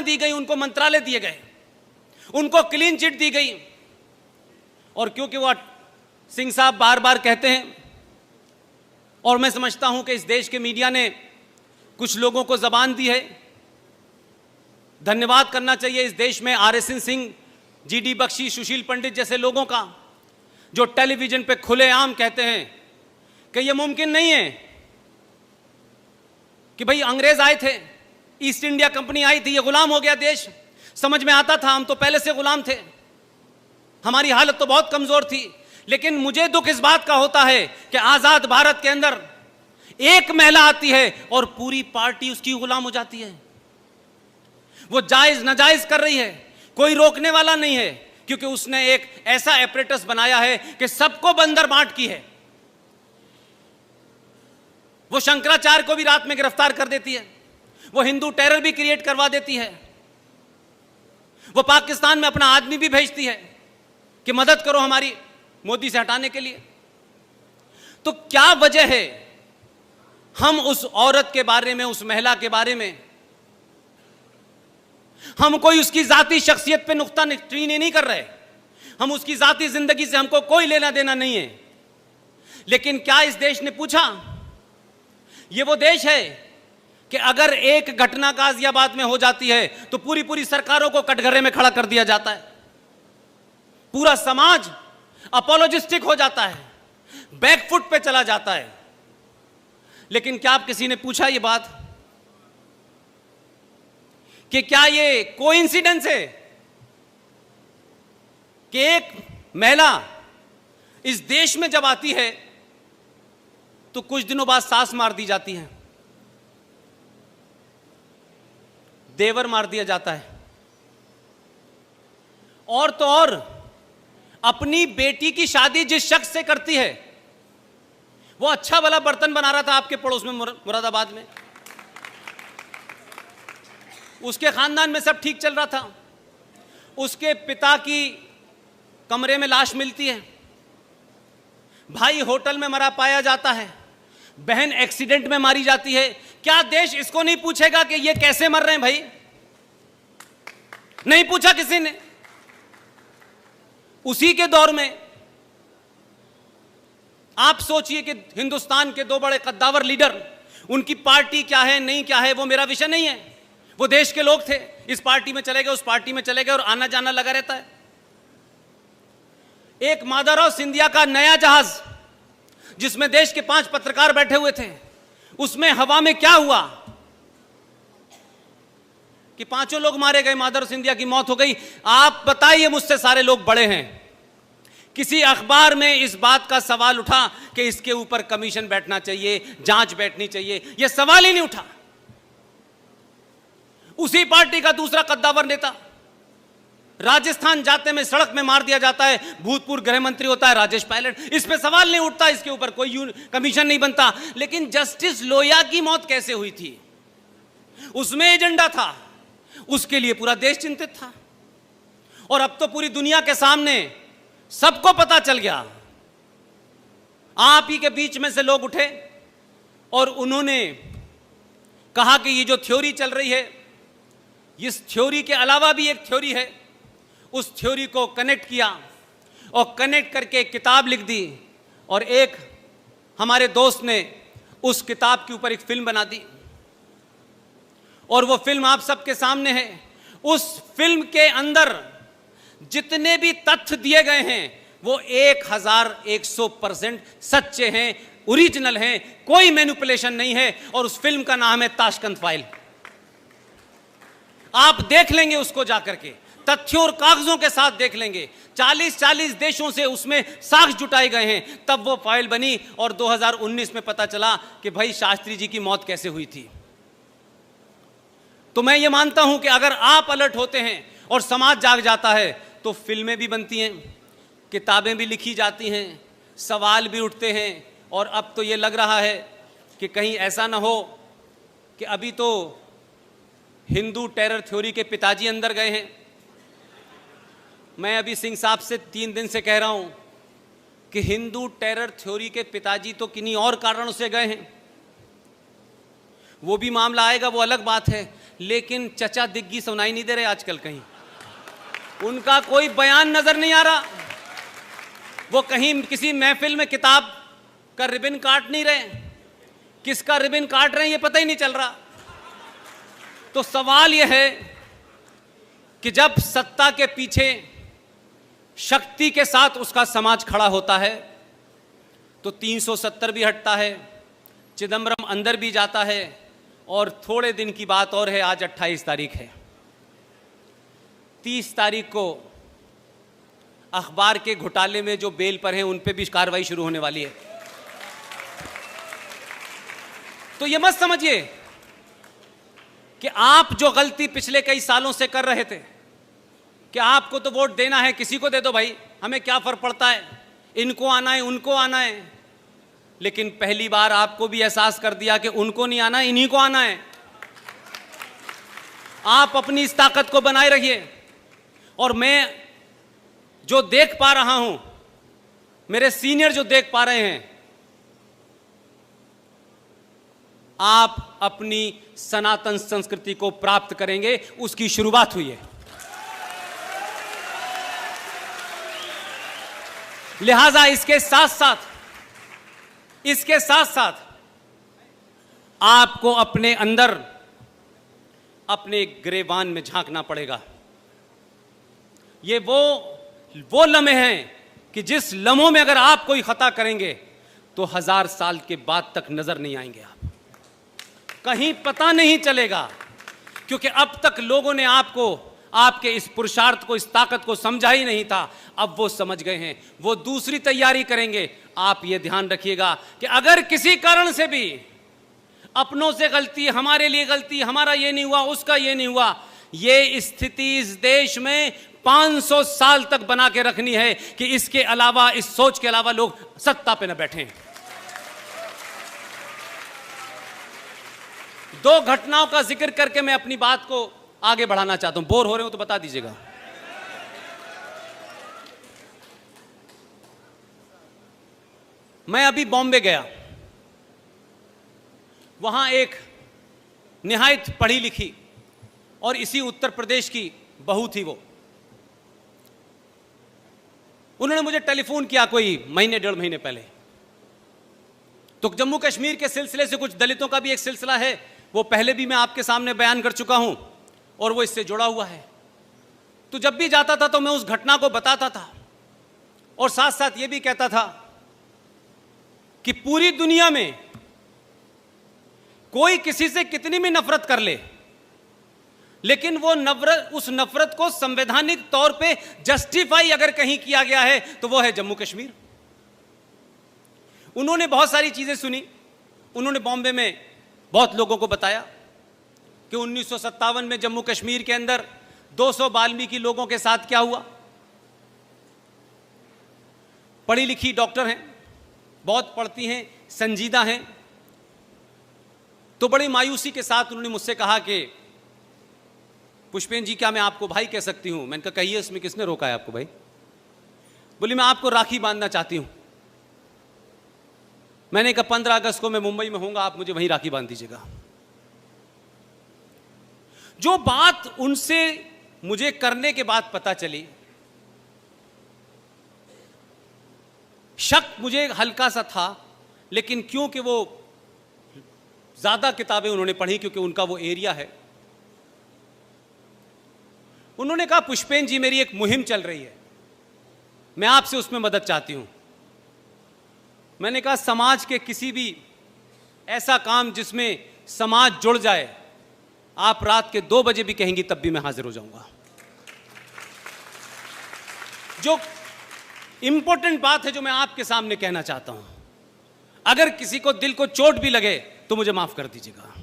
सरकारें दी गई, उनको मंत्रालय दिए गए, उनको क्लीन चिट दी गई। और क्योंकि वो सिंह साहब बार बार कहते हैं, और मैं समझता हूं कि इस देश के मीडिया ने कुछ लोगों को जबान दी है, धन्यवाद करना चाहिए इस देश में आर.एस. सिंह, जी.डी. बख्शी, सुशील पंडित जैसे लोगों का, जो टेलीविजन पे खुलेआम कहते हैं कि यह मुमकिन नहीं है कि भाई अंग्रेज आए थे, ईस्ट इंडिया कंपनी आई थी, ये गुलाम हो गया देश। समझ में आता था, हम तो पहले से गुलाम थे, हमारी हालत तो बहुत कमजोर थी। लेकिन मुझे दुख इस बात का होता है कि आजाद भारत के अंदर एक महिला आती है और पूरी पार्टी उसकी गुलाम हो जाती है। वो जायज नाजायज कर रही है, कोई रोकने वाला नहीं है, क्योंकि उसने एक ऐसा एपरेटस बनाया है कि सबको बंदर बांट की है। वो शंकराचार्य को भी रात में गिरफ्तार कर देती है, वो हिंदू टेरर भी क्रिएट करवा देती है, वो पाकिस्तान में अपना आदमी भी भेजती है कि मदद करो हमारी मोदी से हटाने के लिए। तो क्या वजह है हम उस औरत के बारे में, उस महिला के बारे में, हम कोई उसकी जाती शख्सियत पे नुक्ता चीनी नहीं कर रहे, हम उसकी जाती जिंदगी से हमको कोई लेना देना नहीं है। लेकिन क्या इस देश ने पूछा? ये वो देश है कि अगर एक घटना गाजियाबाद में हो जाती है तो पूरी पूरी सरकारों को कटघरे में खड़ा कर दिया जाता है, पूरा समाज अपोलोजिस्टिक हो जाता है, बैकफुट पे चला जाता है। लेकिन क्या आप किसी ने पूछा ये बात कि क्या ये कोइंसिडेंस है कि एक महिला इस देश में जब आती है तो कुछ दिनों बाद सास मार दी जाती है, देवर मार दिया जाता है, और तो और अपनी बेटी की शादी जिस शख्स से करती है वो अच्छा भला बर्तन बना रहा था आपके पड़ोस में मुरादाबाद में, उसके खानदान में सब ठीक चल रहा था, उसके पिता की कमरे में लाश मिलती है, भाई होटल में मरा पाया जाता है, बहन एक्सीडेंट में मारी जाती है। क्या देश इसको नहीं पूछेगा कि ये कैसे मर रहे हैं भाई? नहीं पूछा किसी ने। उसी के दौर में आप सोचिए कि हिंदुस्तान के दो बड़े कद्दावर लीडर, उनकी पार्टी क्या है नहीं क्या है वो मेरा विषय नहीं है, वो देश के लोग थे, इस पार्टी में चले गए उस पार्टी में चले गए और आना जाना लगा रहता है। एक माधवराव सिंधिया का नया जहाज जिसमें देश के 5 पत्रकार बैठे हुए थे, उसमें हवा में क्या हुआ कि 5 लोग मारे गए, माधवराव सिंधिया की मौत हो गई। आप बताइए, मुझसे सारे लोग बड़े हैं, किसी अखबार में इस बात का सवाल उठा कि इसके ऊपर कमीशन बैठना चाहिए, जांच बैठनी चाहिए? यह सवाल ही नहीं उठा। उसी पार्टी का दूसरा कद्दावर नेता राजस्थान जाते में सड़क में मार दिया जाता है, भूतपूर्व गृह मंत्री होता है राजेश पायलट, इस पे सवाल नहीं उठता, इसके ऊपर कोई कमीशन नहीं बनता। लेकिन जस्टिस लोहिया की मौत कैसे हुई थी, उसमें एजेंडा था, उसके लिए पूरा देश चिंतित था। और अब तो पूरी दुनिया के सामने सबको पता चल गया। आप ही के बीच में से लोग उठे और उन्होंने कहा कि ये जो थ्योरी चल रही है, इस थ्योरी के अलावा भी एक थ्योरी है, उस थ्योरी को कनेक्ट किया और कनेक्ट करके एक किताब लिख दी। और एक हमारे दोस्त ने उस किताब के ऊपर एक फिल्म बना दी और वो फिल्म आप सबके सामने है। उस फिल्म के अंदर जितने भी तथ्य दिए गए हैं वो 1100% सच्चे हैं, ओरिजिनल हैं, कोई मैनिपुलेशन नहीं है। और उस फिल्म का नाम है ताशकंद फाइल। आप देख लेंगे उसको जाकर के, तथ्यों और कागजों के साथ देख लेंगे। 40 देशों से उसमें साक्ष्य जुटाए गए हैं, तब वो फाइल बनी और 2019 में पता चला कि भाई शास्त्री जी की मौत कैसे हुई थी। तो मैं ये मानता हूं कि अगर आप अलर्ट होते हैं और समाज जाग जाता है तो फिल्में भी बनती हैं, किताबें भी लिखी जाती हैं, सवाल भी उठते हैं। और अब तो ये लग रहा है कि कहीं ऐसा ना हो कि अभी तो हिंदू टेरर थ्योरी के पिताजी अंदर गए हैं। मैं अभी सिंह साहब से 3 दिन से कह रहा हूं कि हिंदू टेरर थ्योरी के पिताजी तो किन्हीं और कारणों से गए हैं, वो भी मामला आएगा, वो अलग बात है। लेकिन चचा दिग्गी सुनाई नहीं दे रहे आजकल कहीं, उनका कोई बयान नजर नहीं आ रहा। वो कहीं किसी महफिल में किताब का रिबन काट नहीं रहे, किसका रिबन काट रहे हैं ये पता ही नहीं चल रहा। तो सवाल यह है कि जब सत्ता के पीछे शक्ति के साथ उसका समाज खड़ा होता है तो 370 भी हटता है, चिदम्बरम अंदर भी जाता है। और थोड़े दिन की बात और है, आज 28 तारीख है, 30 तारीख को अखबार के घोटाले में जो बेल पर हैं उन पे भी कार्रवाई शुरू होने वाली है। तो ये मत समझिए कि आप जो गलती पिछले कई सालों से कर रहे थे कि आपको तो वोट देना है, किसी को दे दो भाई, हमें क्या फर्क पड़ता है, इनको आना है उनको आना है। लेकिन पहली बार आपको भी एहसास कर दिया कि उनको नहीं आना, इन्हीं को आना है। आप अपनी इस ताकत को बनाए रखिए। और मैं जो देख पा रहा हूं, मेरे सीनियर जो देख पा रहे हैं, आप अपनी सनातन संस्कृति को प्राप्त करेंगे, उसकी शुरुआत हुई है। लिहाजा इसके साथ साथ आपको अपने अंदर अपने गिरेबान में झांकना पड़ेगा। ये वो लम्हे हैं कि जिस लम्हों में अगर आप कोई खता करेंगे तो 1000 साल के बाद तक नजर नहीं आएंगे, आप कहीं पता नहीं चलेगा। क्योंकि अब तक लोगों ने आपको, आपके इस पुरुषार्थ को, इस ताकत को समझा ही नहीं था। अब वो समझ गए हैं, वो दूसरी तैयारी करेंगे। आप ये ध्यान रखिएगा कि अगर किसी कारण से भी अपनों से गलती, हमारे लिए गलती, हमारा ये नहीं हुआ, उसका ये नहीं हुआ, ये स्थिति इस देश में 500 साल तक बना के रखनी है कि इसके अलावा, इस सोच के अलावा लोग सत्ता पे न बैठें। 2 घटनाओं का जिक्र करके मैं अपनी बात को आगे बढ़ाना चाहता हूं। बोर हो रहे हो तो बता दीजिएगा। मैं अभी बॉम्बे गया, वहां एक निहायत पढ़ी लिखी और इसी उत्तर प्रदेश की बहू थी। वो, उन्होंने मुझे टेलीफोन किया कोई महीने 1.5 महीने पहले। तो जम्मू कश्मीर के सिलसिले से कुछ दलितों का भी एक सिलसिला है, वो पहले भी मैं आपके सामने बयान कर चुका हूं और वो इससे जुड़ा हुआ है। तो जब भी जाता था तो मैं उस घटना को बताता था और साथ साथ ये भी कहता था कि पूरी दुनिया में कोई किसी से कितनी भी नफरत कर ले, लेकिन वो उस नफरत को संवैधानिक तौर पे जस्टिफाई अगर कहीं किया गया है तो वो है जम्मू कश्मीर। उन्होंने बहुत सारी चीजें सुनी। उन्होंने बॉम्बे में बहुत लोगों को बताया कि 1957 में जम्मू कश्मीर के अंदर 200 वाल्मीकि लोगों के साथ क्या हुआ। पढ़ी लिखी डॉक्टर हैं, बहुत पढ़ती हैं, संजीदा हैं। तो बड़ी मायूसी के साथ उन्होंने मुझसे कहा कि पुष्पेन जी, क्या मैं आपको भाई कह सकती हूं? मैंने कहा कहिए, इसमें किसने रोका है आपको भाई? बोली मैं आपको राखी बांधना चाहती हूं। मैंने कहा 15 अगस्त को मैं मुंबई में होऊंगा, आप मुझे वहीं राखी बांध दीजिएगा। जो बात उनसे मुझे करने के बाद पता चली, शक मुझे हल्का सा था, लेकिन क्योंकि वो ज्यादा किताबें उन्होंने पढ़ी, क्योंकि उनका वो एरिया है, उन्होंने कहा पुष्पेन जी, मेरी एक मुहिम चल रही है, मैं आपसे उसमें मदद चाहती हूं। मैंने कहा समाज के किसी भी ऐसा काम जिसमें समाज जुड़ जाए, आप रात के 2 बजे भी कहेंगी तब भी मैं हाजिर हो जाऊंगा। जो इंपॉर्टेंट बात है जो मैं आपके सामने कहना चाहता हूं, अगर किसी को दिल को चोट भी लगे तो मुझे माफ कर दीजिएगा,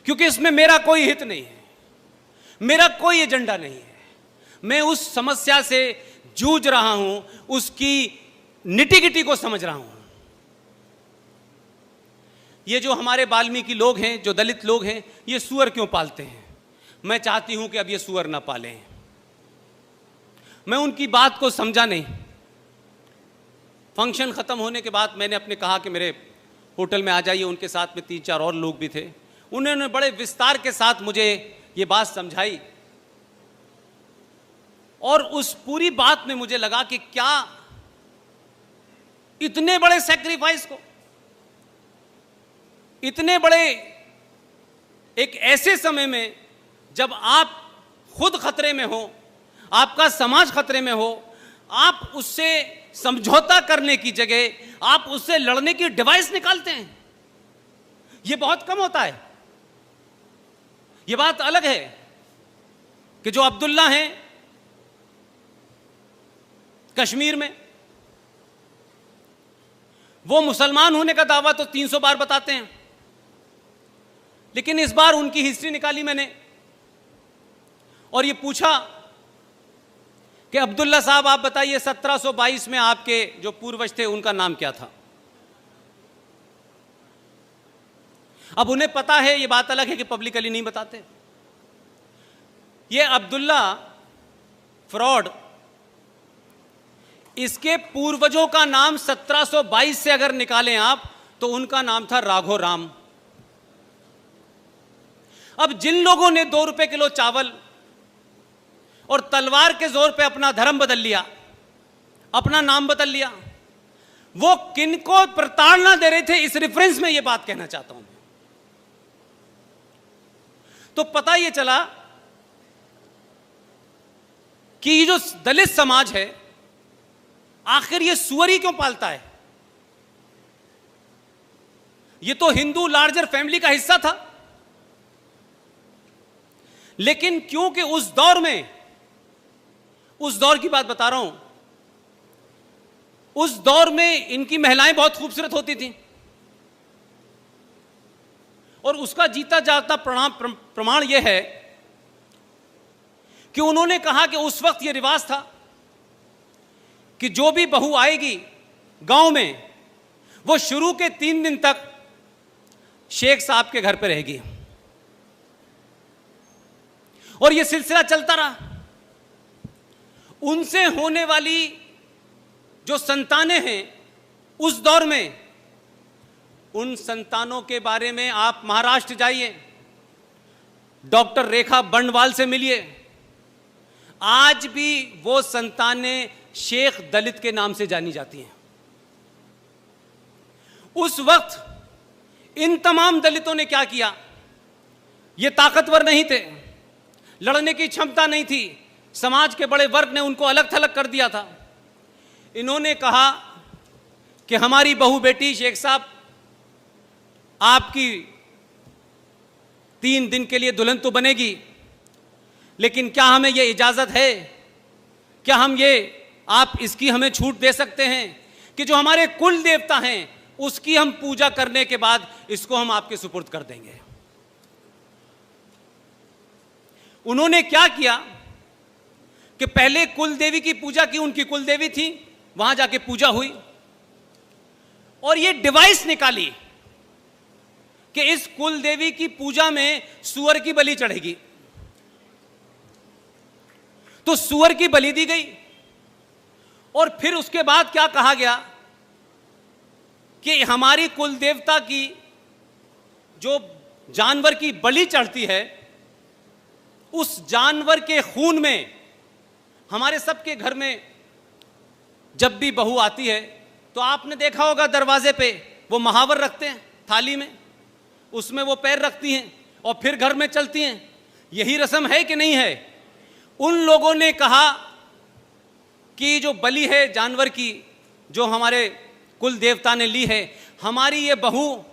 क्योंकि इसमें मेरा कोई हित नहीं है, मेरा कोई एजेंडा नहीं है। मैं उस समस्या से जूझ रहा हूं, उसकी निटिगिटी को समझ रहा हूं। ये जो हमारे वाल्मीकि लोग हैं, जो दलित लोग हैं, ये सुअर क्यों पालते हैं? मैं चाहती हूं कि अब ये सुअर ना पालें। मैं उनकी बात को समझा नहीं। फंक्शन खत्म होने के बाद मैंने अपने कहा कि मेरे होटल में आ जाइए। उनके साथ में 3-4 और लोग भी थे। उन्होंने बड़े विस्तार के साथ मुझे ये बात समझाई, और उस पूरी बात में मुझे लगा कि क्या इतने बड़े सैक्रिफाइस को, इतने बड़े एक ऐसे समय में जब आप खुद खतरे में हो, आपका समाज खतरे में हो, आप उससे समझौता करने की जगह आप उससे लड़ने की डिवाइस निकालते हैं। यह बहुत कम होता है। यह बात अलग है कि जो अब्दुल्ला हैं कश्मीर में, वो मुसलमान होने का दावा तो 300 बार बताते हैं, लेकिन इस बार उनकी हिस्ट्री निकाली मैंने और ये पूछा कि अब्दुल्ला साहब आप बताइए 1722 में आपके जो पूर्वज थे उनका नाम क्या था। अब उन्हें पता है, ये बात अलग है कि पब्लिकली नहीं बताते। ये अब्दुल्ला फ्रॉड, इसके पूर्वजों का नाम 1722 से अगर निकालें आप तो उनका नाम था राघो राम। अब जिन लोगों ने 2 रुपए किलो चावल और तलवार के जोर पे अपना धर्म बदल लिया, अपना नाम बदल लिया, वो किनको प्रताड़ना दे रहे थे, इस रेफरेंस में ये बात कहना चाहता हूं। तो पता ये चला कि ये जो दलित समाज है आखिर ये सुअर ही क्यों पालता है। ये तो हिंदू लार्जर फैमिली का हिस्सा था, लेकिन क्योंकि उस दौर में, उस दौर की बात बता रहा हूं, उस दौर में इनकी महिलाएं बहुत खूबसूरत होती थीं और उसका जीता जागता प्रमाण यह है कि उन्होंने कहा कि उस वक्त यह रिवाज था कि जो भी बहू आएगी गांव में वो शुरू के 3 दिन तक शेख साहब के घर पे रहेगी और यह सिलसिला चलता रहा। उनसे होने वाली जो संतानें हैं उस दौर में, उन संतानों के बारे में आप महाराष्ट्र जाइए, डॉक्टर रेखा बंडवाल से मिलिए, आज भी वो संतानें शेख दलित के नाम से जानी जाती हैं। उस वक्त इन तमाम दलितों ने क्या किया, ये ताकतवर नहीं थे, लड़ने की क्षमता नहीं थी, समाज के बड़े वर्ग ने उनको अलग थलग कर दिया था। इन्होंने कहा कि हमारी बहू बेटी शेख साहब आपकी 3 दिन के लिए दुल्हन तो बनेगी, लेकिन क्या हमें यह इजाजत है, क्या हम ये आप इसकी हमें छूट दे सकते हैं कि जो हमारे कुल देवता हैं उसकी हम पूजा करने के बाद इसको हम आपके सुपुर्द कर देंगे। उन्होंने क्या किया कि पहले कुल देवी की पूजा की, उनकी कुल देवी थी, वहां जाके पूजा हुई और ये डिवाइस निकाली कि इस कुल देवी की पूजा में सुअर की बलि चढ़ेगी। तो सुअर की बलि दी गई और फिर उसके बाद क्या कहा गया कि हमारी कुल देवता की जो जानवर की बलि चढ़ती है उस जानवर के खून में, हमारे सबके घर में जब भी बहू आती है तो आपने देखा होगा दरवाजे पे वो महावर रखते हैं थाली में, उसमें वो पैर रखती हैं और फिर घर में चलती हैं। यही रस्म है कि नहीं है? उन लोगों ने कहा कि जो बलि है जानवर की, जो हमारे कुल देवता ने ली है, हमारी ये बहू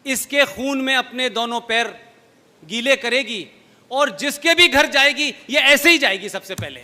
इसके खून में अपने दोनों पैर गीले करेगी और जिसके भी घर जाएगी ये ऐसे ही जाएगी सबसे पहले।